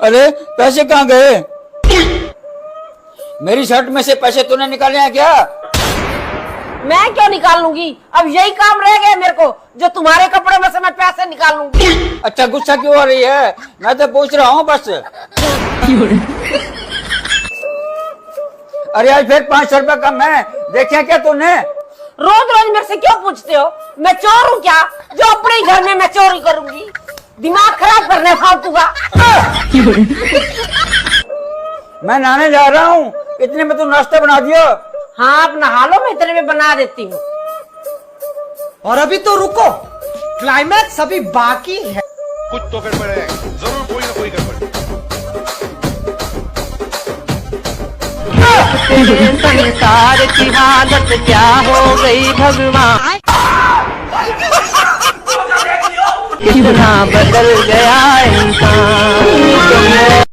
अरे पैसे कहाँ गए? मेरी शर्ट में से पैसे तूने निकाले हैं क्या? मैं क्यों निकाल लूंगी? अब यही काम रह गया मेरे को, जो तुम्हारे कपड़े में से मैं पैसे निकाल लूंगी। अच्छा गुस्सा क्यों हो रही है? मैं तो पूछ रहा हूँ बस। अरे आज फिर 500 रुपया कम है, देखा क्या तूने? रोज रोज मेरे से क्यों पूछते हो? मैं चोर हूँ क्या जो अपने ही घर में मैं चोरी करूंगी? दिमाग खराब करने फालतू का। मैं नहाने जा रहा हूँ, इतने में तू नाश्ता बना दियो। हाँ आप नहा लो, मैं इतने में बना देती हूँ। और अभी तो रुको, क्लाइमैक्स अभी बाकी है। कुछ तो गड़बड़ है, जरूर कोई ना कोई गड़बड़। संसार की हालत क्या हो गई भगवान, कितना बदल गया